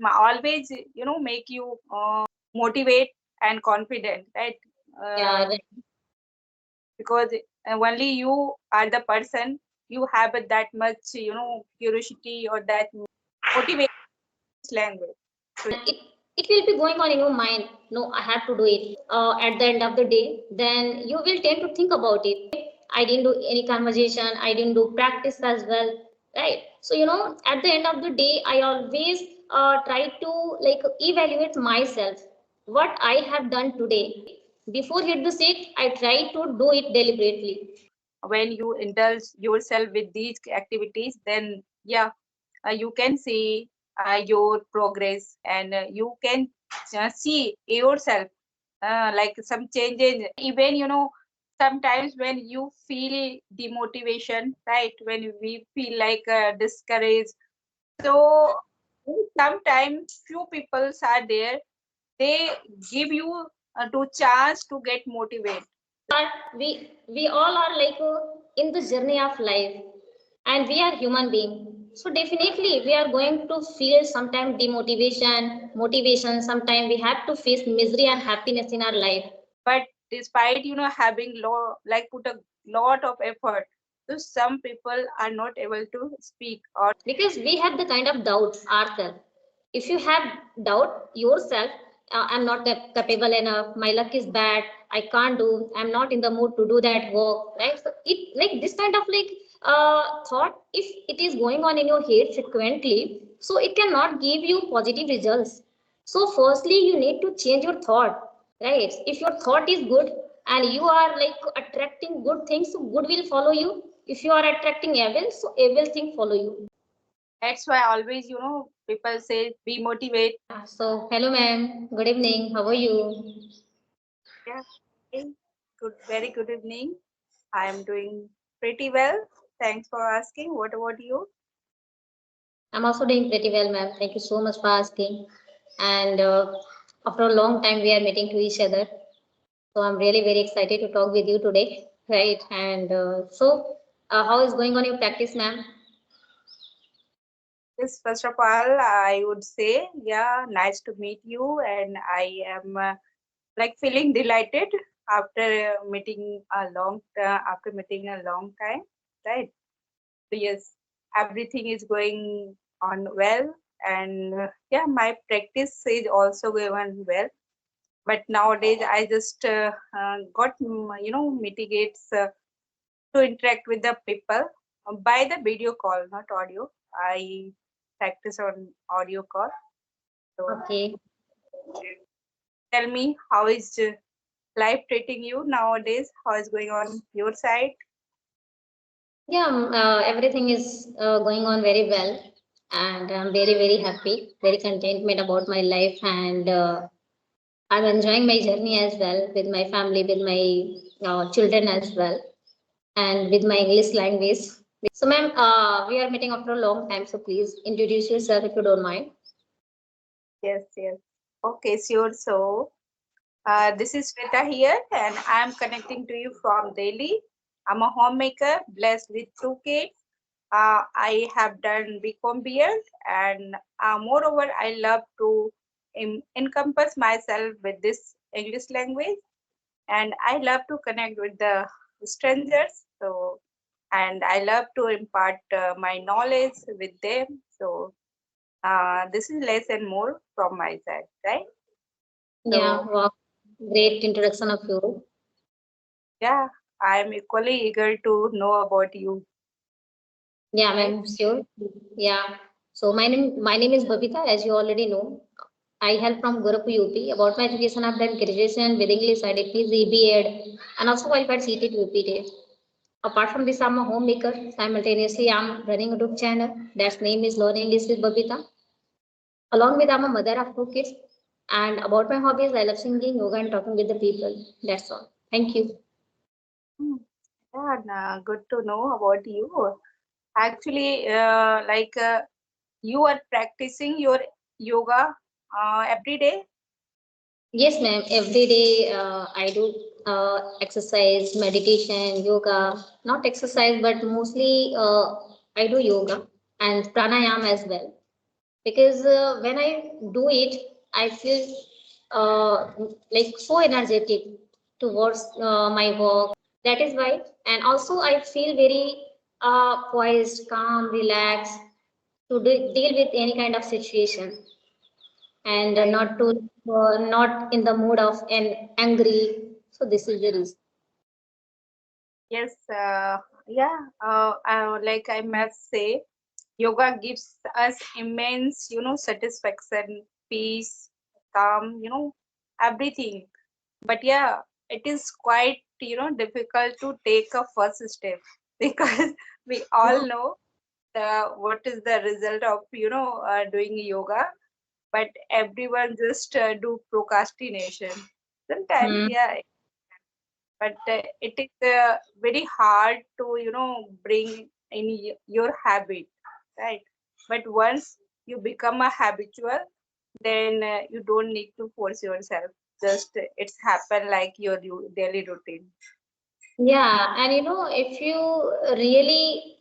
always, make you motivate and confident, right? Yeah, right. Because only you are the person, you have that much, curiosity or that motivation language. So And it will be going on in your mind. No, I have to do it. At the end of the day, then you will tend to think about it. I didn't do any conversation, I didn't do practice as well, right? So at the end of the day, I always try to like evaluate myself, what I have done today. Before hit the sick, I try to do it deliberately. when you indulge yourself with these activities, then yeah, you can see your progress, and you can see yourself like some changes. Even sometimes when you feel demotivation, right, when we feel like discouraged, so sometimes few people are there, they give you to chance to get motivated. But we all are like in the journey of life, and we are human being. So definitely we are going to feel sometime demotivation, motivation. Sometime we have to face misery and happiness in our life. But despite having like put a lot of effort, so some people are not able to speak or Because we have the kind of doubt ourselves. If you have doubt yourself, I'm not capable enough, my luck is bad, I can't do, I'm not in the mood to do that work, right? So it like this kind of like thought, if it is going on in your head frequently, so it cannot give you positive results. So firstly you need to change your thought, right? If your thought is good and you are like attracting good things, so good will follow you. If you are attracting evil, so evil thing follow you. that's why always people say be motivated. So, hello ma'am, good evening. How are you? Yeah, okay. Good, very good evening. I am doing pretty well, thanks for asking. What about you? I'm also doing pretty well, ma'am. Thank you so much for asking. And after a long time, we are meeting to each other. So, I'm really very excited to talk with you today, right? And how is going on your practice, ma'am? Yes, first of all, I would say, yeah, nice to meet you, and I am like feeling delighted after meeting a long time, right? So yes, everything is going on well, and yeah, my practice is also going well. But nowadays, I just got mitigates to interact with the people by the video call, not audio. I practice on audio call. So Okay. tell me, how is life treating you nowadays? How is going on your side? Yeah, everything is going on very well. And I'm very, very happy, very contentment about my life. And I'm enjoying my journey as well with my family, with my children as well, and with my English language. So, ma'am, we are meeting after a long time, so please introduce yourself if you don't mind. Yes, yes. Okay, sure. So this is Sweta here, and I'm connecting to you from Delhi. I'm a homemaker blessed with two kids. I have done BCom BEd, and moreover, I love to encompass myself with this English language, and I love to connect with the strangers. So, and I love to impart my knowledge with them. So, this is less and more from my side, right? Yeah, So, wow, great introduction of you. yeah, I am equally eager to know about you, Yeah, right? ma'am, sure. Yeah. So my name is Babita, as you already know. I hail from Gorakhpur, UP. About my education, I've done graduation with English. I did PG, B.Ed, and also qualified CT to UP. Apart from this, I'm a homemaker. Simultaneously, I'm running a YouTube channel. That's name is Learn English with Babita. Along with, I'm a mother of two kids. And about my hobbies, I love singing, yoga, and talking with the people. That's all. Thank you. Hmm. Yeah, good to know about you. Actually, you are practicing your yoga every day. Yes, ma'am. Every day I do exercise, meditation, yoga. Not exercise, but mostly I do yoga and pranayama as well. because when I do it, I feel like so energetic towards my work. That is why, and also I feel very poised, calm, relaxed to deal with any kind of situation, and Right. not to not in the mood of an angry. So this is the reason. Yes. Yeah. Like I must say, yoga gives us immense, satisfaction, peace, calm, everything. But yeah, it is quite, difficult to take a first step because we all know what is the result of, doing yoga, but everyone just do procrastination. Sometimes, Hmm. yeah, but it is very hard to bring in your habit, right? But once you become a habitual, then you don't need to force yourself, just it's happen like your daily routine. Yeah, and if you really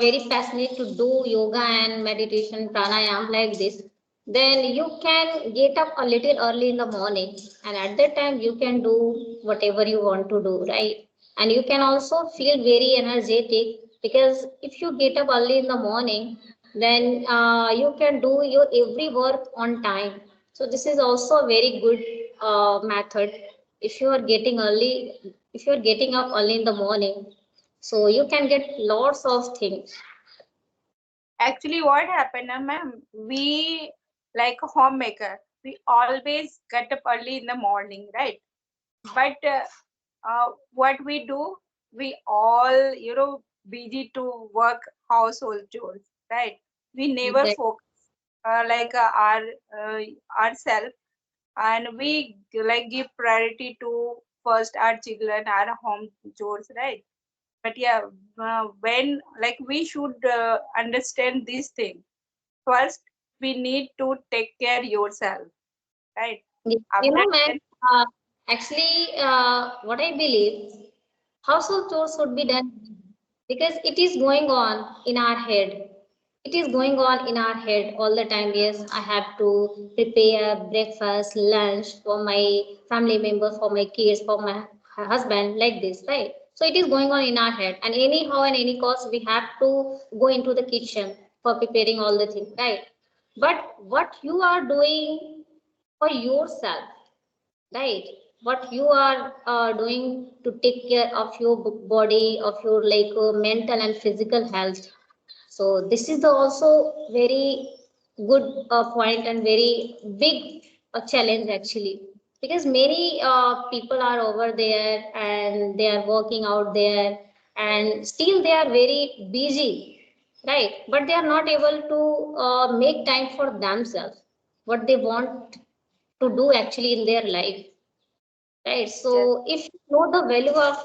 very passionate to do yoga and meditation pranayam like this, then you can get up a little early in the morning, and at that time you can do whatever you want to do, right? And you can also feel very energetic, because if you get up early in the morning, then you can do your every work on time. So this is also a very good method. If you are getting early, if you are getting up early in the morning, so you can get lots of things. Actually, what happened, ma'am, we like a homemaker, we always get up early in the morning, right? But what we do, we all busy to work household chores, right? We never Exactly. focus like uh, ourselves, and we like give priority to first our children, our home chores, right? But yeah, when like we should understand this thing. First, we need to take care yourself, right? After Ma'am, then, uh, actually, what I believe, household chores should be done because it is going on in our head. It is going on in our head all the time. Yes, I have to prepare breakfast, lunch for my family members, for my kids, for my husband, like this, right? So it is going on in our head, and anyhow and any cost we have to go into the kitchen for preparing all the things, right? But what you are doing for yourself, right? What you are doing to take care of your body, of your like mental and physical health. So this is the also very good point and very big challenge actually, because many people are over there and they are working out there, and still they are very busy, right? But they are not able to make time for themselves, what they want to do actually in their life. Right. yes, So if you know the value of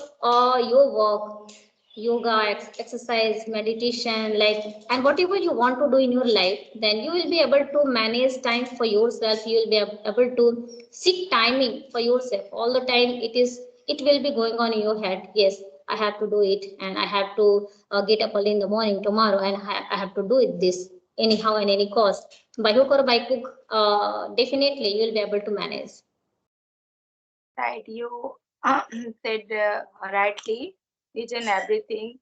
your work, yoga, exercise, meditation, like, and whatever you want to do in your life, then you will be able to manage time for yourself. You will be able to seek timing for yourself. All the time it will be going on in your head. Yes, I have to do it, and I have to get up early in the morning tomorrow, and I have to do it this anyhow and any cost. By hook or by hook, definitely you will be able to manage. right. You said rightly, each and everything.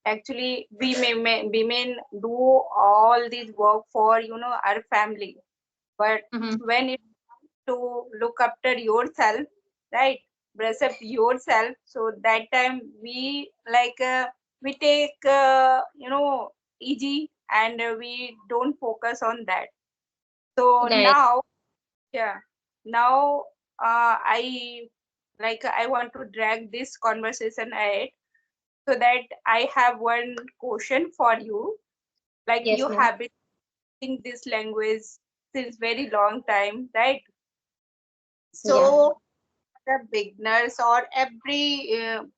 Actually, we may do all this work for our family, but Mhm. when it to look after yourself, right? Dress up yourself. So that time we take easy, and we don't focus on that. So Right. now, yeah, now I want to drag this conversation ahead, so that I have one question for you. Like Yes, you ma'am. have been in this language since very long time, right? Yeah. So the beginners or every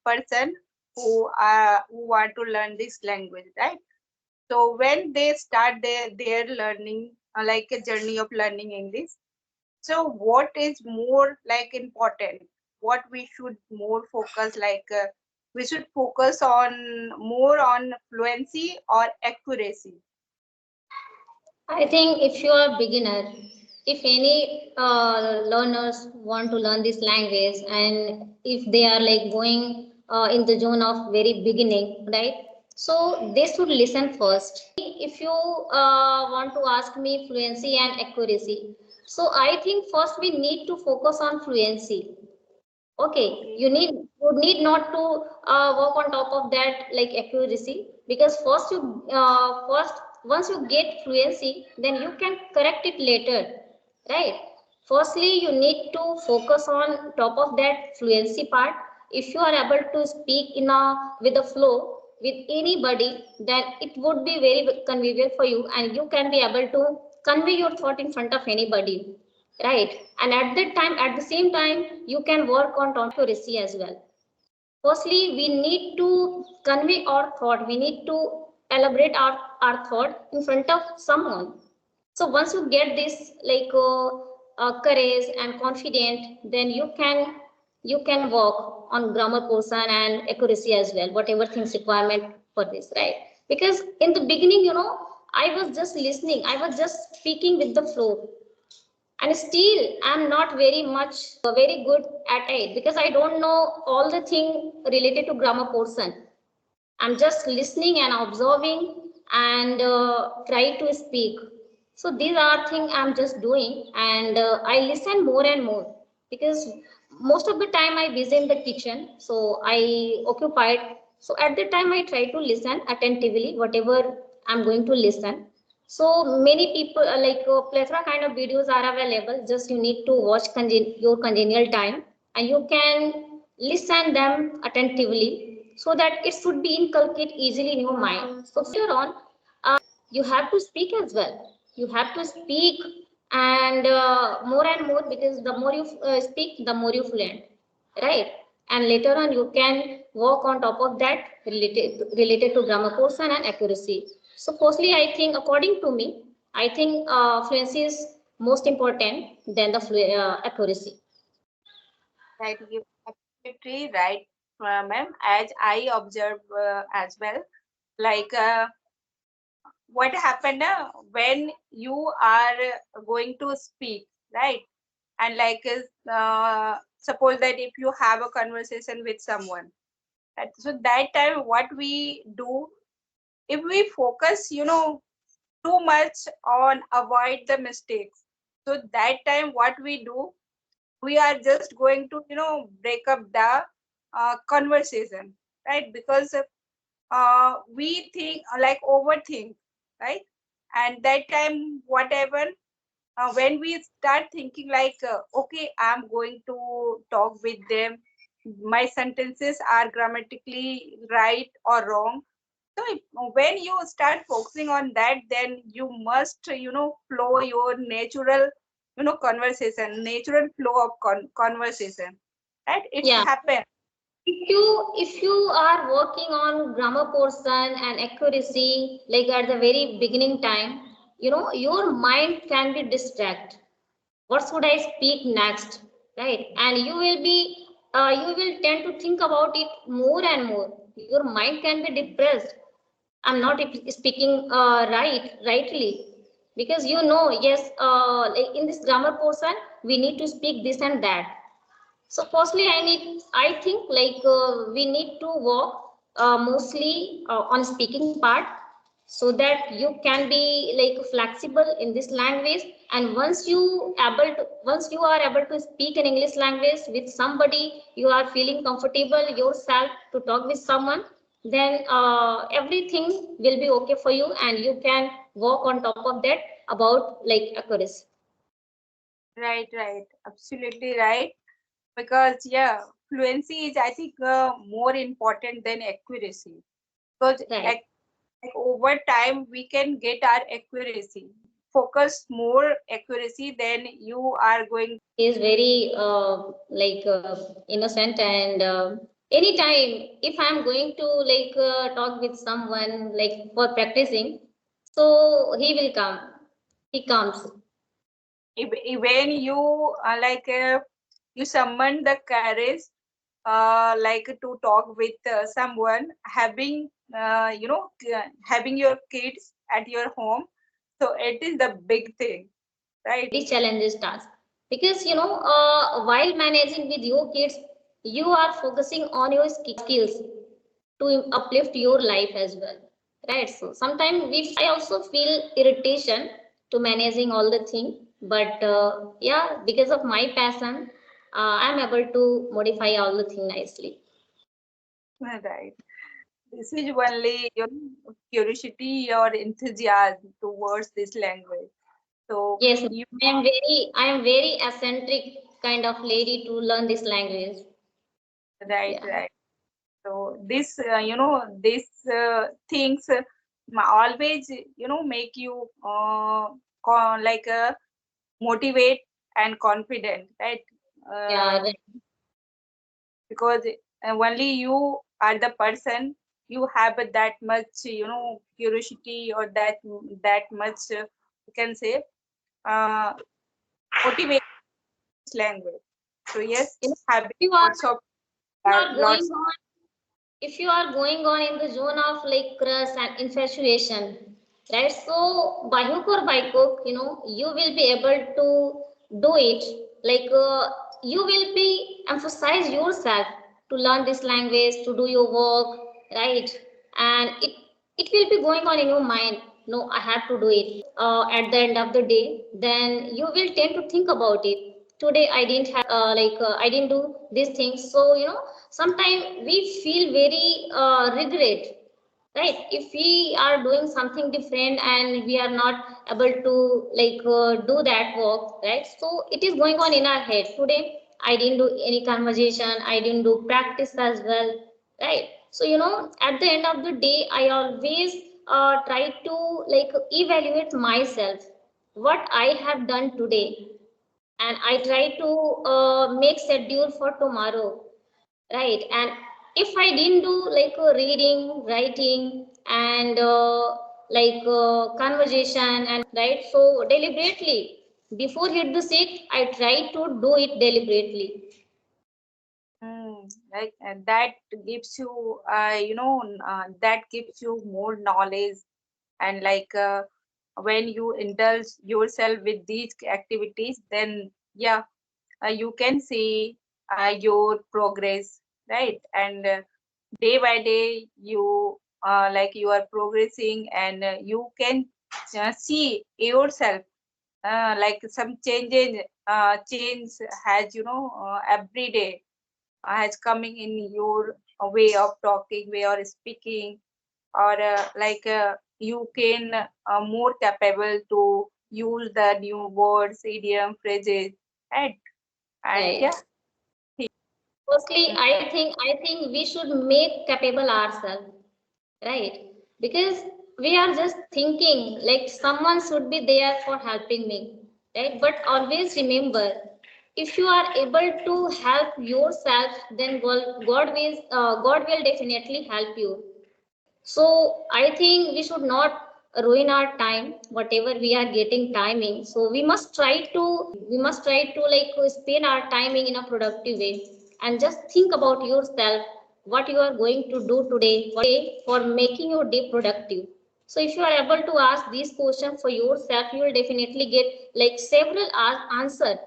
person who want to learn this language, right? So when they start their learning, like a journey of learning English, so what is more like important, what we should more focus, like we should focus on more on fluency or accuracy? I think if you are a beginner, if any learners want to learn this language, and if they are like going in the zone of very beginning, right? So they should listen first. If you want to ask me fluency and accuracy, so I think first we need to focus on fluency. Okay, Okay. you need not to work on top of that like accuracy, because first once you get fluency, then you can correct it later, right? Firstly, you need to focus on top of that fluency part. If you are able to speak in a with a flow with anybody, then it would be very convenient for you, and you can be able to convey your thought in front of anybody, right? And at that time, at the same time, you can work on accuracy as well. Firstly, we need to convey our thought, we need to elaborate our thought in front of someone. So once you get this like courage and confident, then you can work on grammar portion and accuracy as well, whatever things requirement for this, right? Because in the beginning, I was just listening, I was just speaking with the flow, and still I'm not very much very good at it, because I don't know all the thing related to grammar portion. I'm just listening and observing and try to speak. So these are things I'm just doing, and I listen more and more, because most of the time I busy in the kitchen, so I occupied. So at the time I try to listen attentively whatever I'm going to listen. So many people like plethora kind of videos are available. Just you need to watch your congenial time, and you can listen them attentively, so that it should be inculcated easily in your mind. So later on, you have to speak as well. You have to speak, and more and more, because the more you speak, the more you fluent, right? And later on, you can work on top of that related to grammar portion and accuracy. So, firstly, I think, according to me, I think fluency is most important than the accuracy. Right, you absolutely right, ma'am. As I observe as well, like what happened when you are going to speak, right? And like suppose that if you have a conversation with someone, right? So that time what we do, if we focus, too much on avoid the mistakes, so that time what we do, we are just going to break up the conversation, right? Because we think like overthink, right? And that time whatever, when we start thinking like okay, I'm going to talk with them, my sentences are grammatically right or wrong. So when you start focusing on that, then you must flow your natural natural flow of conversation, right? It's Yeah. happen. If you are working on grammar portion and accuracy like at the very beginning time, your mind can be distracted. What should I speak next, right? And you will tend to think about it more and more. Your mind can be depressed. I'm not speaking rightly, because yes, like in this grammar portion we need to speak this and that. So firstly, I think like we need to work mostly on speaking part, so that you can be like flexible in this language. And once you are able to speak an English language with somebody, you are feeling comfortable yourself to talk with someone, then everything will be okay for you, and you can work on top of that about like accuracy. Right, absolutely right. Because yeah, fluency is, I think, more important than accuracy. Because Right. like over time we can get our accuracy. Focus more accuracy, then you are going. He is very like innocent, and anytime if I'm going to like talk with someone like for practicing, so he will come, he comes. When you you summon the courage, like to talk with someone, having having your kids at your home. So it is the big thing, right? Very challenges task, because while managing with your kids, you are focusing on your skills to uplift your life as well, right? So sometimes I also feel irritation to managing all the thing, but yeah, because of my passion, I'm able to modify all the thing nicely. Right. This is only your curiosity or enthusiasm towards this language. So Yes, you I am very eccentric kind of lady to learn this language. right, Yeah. right. So this, these things always, make you like motivate and confident, right? Yeah, Uh, right. because only you are the person, you have that much, curiosity or that much, you can say, uh, motivate language. So yes, You know, having if you are lots of you are going lots. on if you are going on in the zone of like crush and infatuation, right? So by hook or by crook, you will be able to do it. Like you will be emphasize yourself to learn this language, to do your work, right? And it will be going on in your mind. No, I have to do it. At the end of the day, then you will tend to think about it. Today I didn't have I didn't do these things. So sometimes we feel very regret, right? If we are doing something different and we are not able to do that work, right? So it is going on in our head. Today I didn't do any conversation, I didn't do practice as well, right? So at the end of the day, I always try to evaluate myself, what I have done today, and I try to make schedule for tomorrow, right? And if I didn't do reading, writing, and conversation, and right, so deliberately before hit the sick, I try to do it deliberately. Like that gives you, that gives you more knowledge, and like when you indulge yourself with these activities, then yeah, you can see your progress, right? And day by day, you like you are progressing, and you can see yourself, like some change has, every day as coming in your way of talking, way or speaking, or you can more capable to use the new words, idiom, phrases, right? And Right. yeah, Firstly, I think we should make capable ourselves, right? Because we are just thinking like someone should be there for helping me, right? But always remember, if you are able to help yourself, then God will definitely help you. So I think we should not ruin our time, whatever we are getting timing. So we must try to spend our timing in a productive way, and just think about yourself, what you are going to do today for making your day productive. So if you are able to ask these questions for yourself, you will definitely get several answer,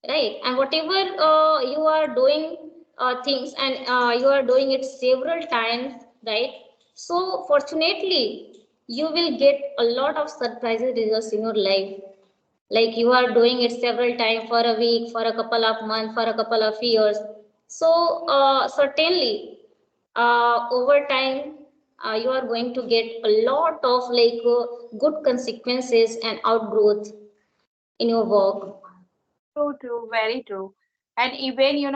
right? And whatever you are doing things, and you are doing it several times, right? So fortunately you will get a lot of surprises results in your life. Like you are doing it several times, for a week, for a couple of months, for a couple of years. So certainly over time you are going to get a lot of good consequences and outgrowth in your work. true, true, very true. And even,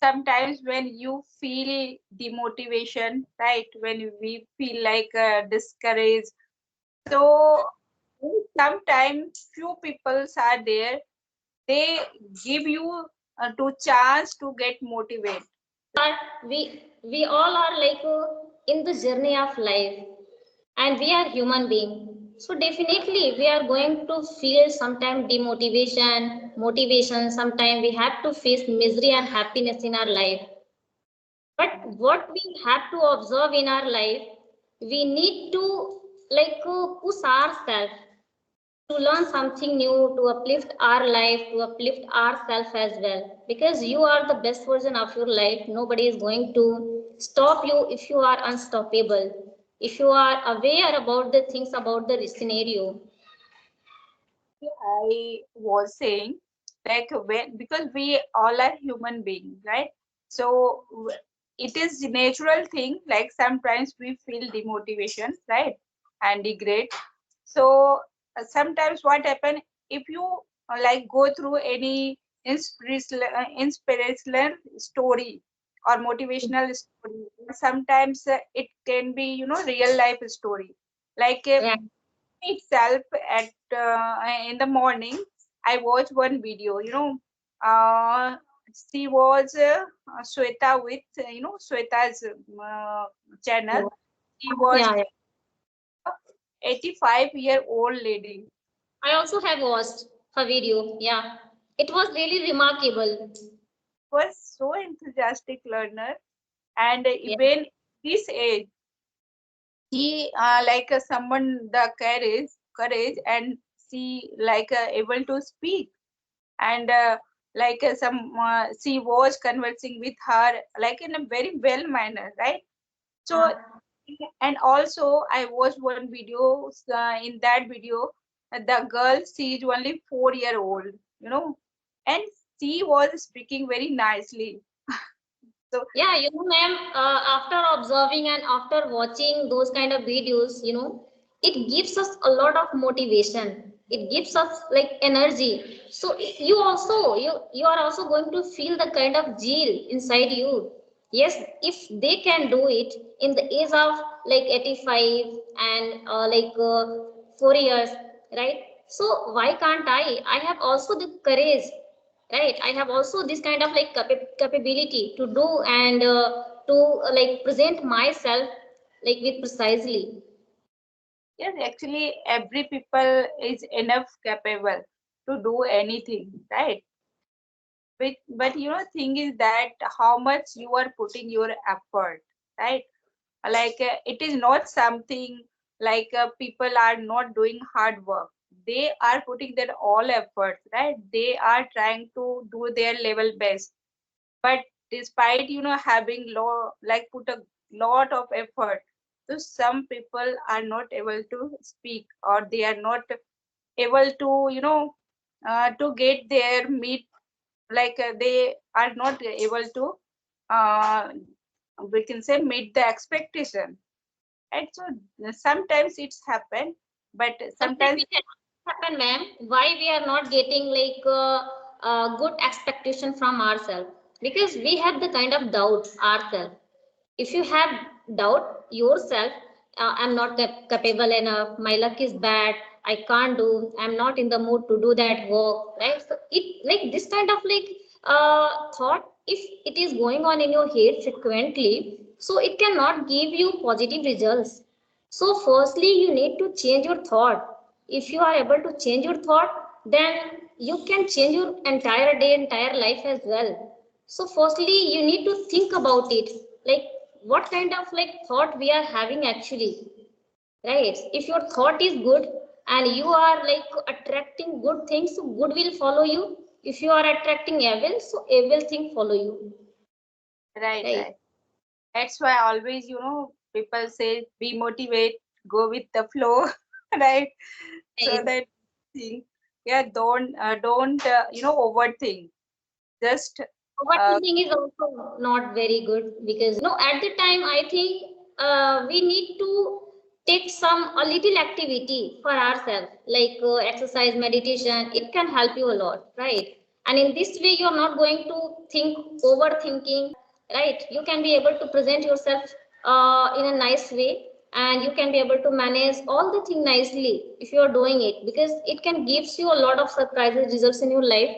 sometimes when you feel demotivation, right? When we feel like discouraged, so sometimes few people are there, they give you to chance to get motivated. Are we all are in the journey of life, and we are human being. So definitely we are going to feel sometime demotivation, motivation. Sometime we have to face misery and happiness in our life. But what we have to observe in our life, we need to push ourselves, to learn something new, to uplift our life, to uplift ourselves as well. Because you are the best version of your life. Nobody is going to stop you if you are unstoppable. If you are aware about the things about the scenario. I was saying, like when because we all are human beings, right? So it is natural thing. Like sometimes we feel demotivation, right, and regret. So sometimes what happen if you like go through any inspirational story or motivational story. Sometimes it can be real life story. Like Right. itself at in the morning I watched one video, uh, she was Sweta with Sweta's channel. She was Yeah, yeah. 85-year-old lady. I also have watched her video. Yeah. It was really remarkable. Was so enthusiastic learner, and Yeah. even this age he like someone the courage and she like able to speak, and like some she was conversing with her like in a very well manner, right? So and also I watched one video, in that video the girl, she is only 4 year old, and she was speaking very nicely. So Yeah, ma'am, after observing and after watching those kind of videos, it gives us a lot of motivation. It gives us like energy. So you are also going to feel the kind of zeal inside you. Yes, if they can do it in the age of like 85 and 4 years, right? So why can't I? I have also the courage, right? I have also this kind of like capability to do and to like present myself like with precisely. yes, actually every people is enough capable to do anything, right? But thing is that how much you are putting your effort, right? Like it is not something like people are not doing hard work. They are putting their all effort, right? They are trying to do their level best, but despite having law like put a lot of effort, so some people are not able to speak, or they are not able to to get their meet, like they are not able to uh, we can say meet the expectation, right? So sometimes it's happen, but Sometimes sometimes it can happen, ma'am. Why we are not getting like good expectation from ourselves? Because we have the kind of doubt ourselves. If you have doubt yourself, I'm not capable enough, my luck is bad, I can't do, I'm not in the mood to do that work, right? So it like this kind of like thought, if it is going on in your head frequently, so it cannot give you positive results. So firstly you need to change your thought. If you are able to change your thought, then you can change your entire day, entire life as well. So firstly you need to think about it, like what kind of like thought we are having actually, right? If your thought is good and you are like attracting good things, so good will follow you. If you are attracting evil, so evil thing follow you, right, right? right. That's why always people say be motivate, go with the flow, right? So Right. that thing, yeah, don't overthink, just uh, Overthinking is also not very good because at the time I think we need to take some a little activity for ourselves, like exercise, meditation. It can help you a lot, right? And in this way, you're not going to think overthinking, right? You can be able to present yourself in a nice way, and you can be able to manage all the thing nicely if you are doing it, because it can gives you a lot of surprises results in your life.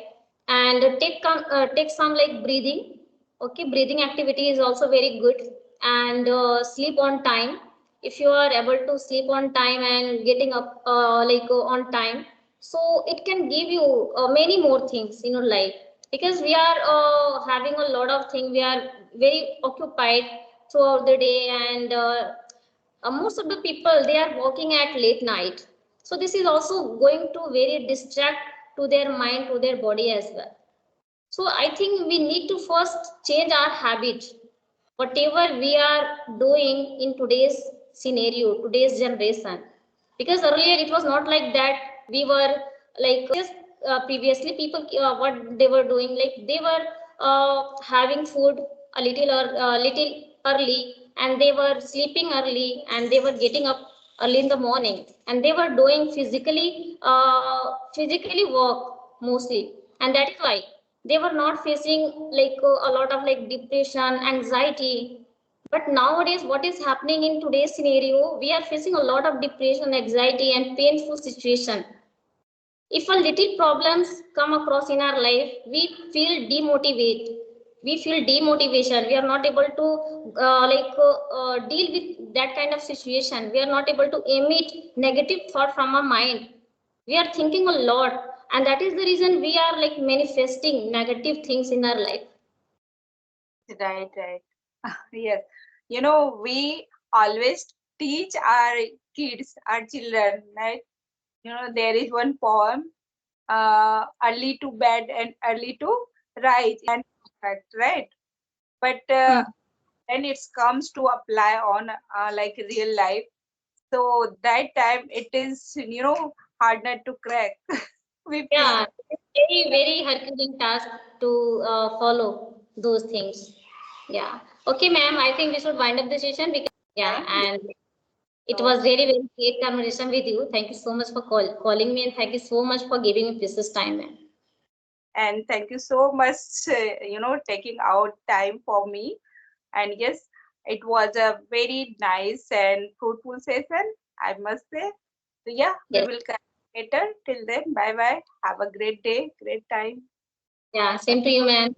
And take some like breathing. Okay, breathing activity is also very good. And sleep on time. If you are able to sleep on time and getting up on time, so it can give you many more things in your life, because we are having a lot of things, we are very occupied throughout the day. And most of the people, they are working at late night. So this is also going to very distract to their mind, to their body as well. So I think we need to first change our habit. Whatever we are doing in today's scenario, today's generation, because earlier it was not like that. We were like just previously people what they were doing, like they were having food a little or little early, and they were sleeping early, and they were getting up early in the morning, and they were doing physically work mostly, and that is why they were not facing like a lot of like depression, anxiety. But nowadays what is happening in today's scenario, we are facing a lot of depression, anxiety and painful situation. If a little problems come across in our life, we feel demotivate, we feel demotivation, we are not able to deal with that kind of situation, we are not able to emit negative thought from our mind, we are thinking a lot, and that is the reason we are like manifesting negative things in our life. Right, right. Yes. We always teach our kids, our children, right? There is one poem, early to bed and early to rise, and perfect, right? But Hmm. when it comes to apply on like real life, so that time it is, harder to crack. We feel. Yeah, it's very, very Herculean task to follow those things. Yeah. Okay, ma'am, I think we should wind up the session because, yeah, Thank you. and it So, was very, very great conversation with you. Thank you so much for calling me, and thank you so much for giving me precious time, ma'am. and thank you so much, taking out time for me. And yes, it was a very nice and fruitful session, I must say. So, yeah, we Yes. will connect later. Till then, bye bye. Have a great day, great time. Yeah, same to you, ma'am.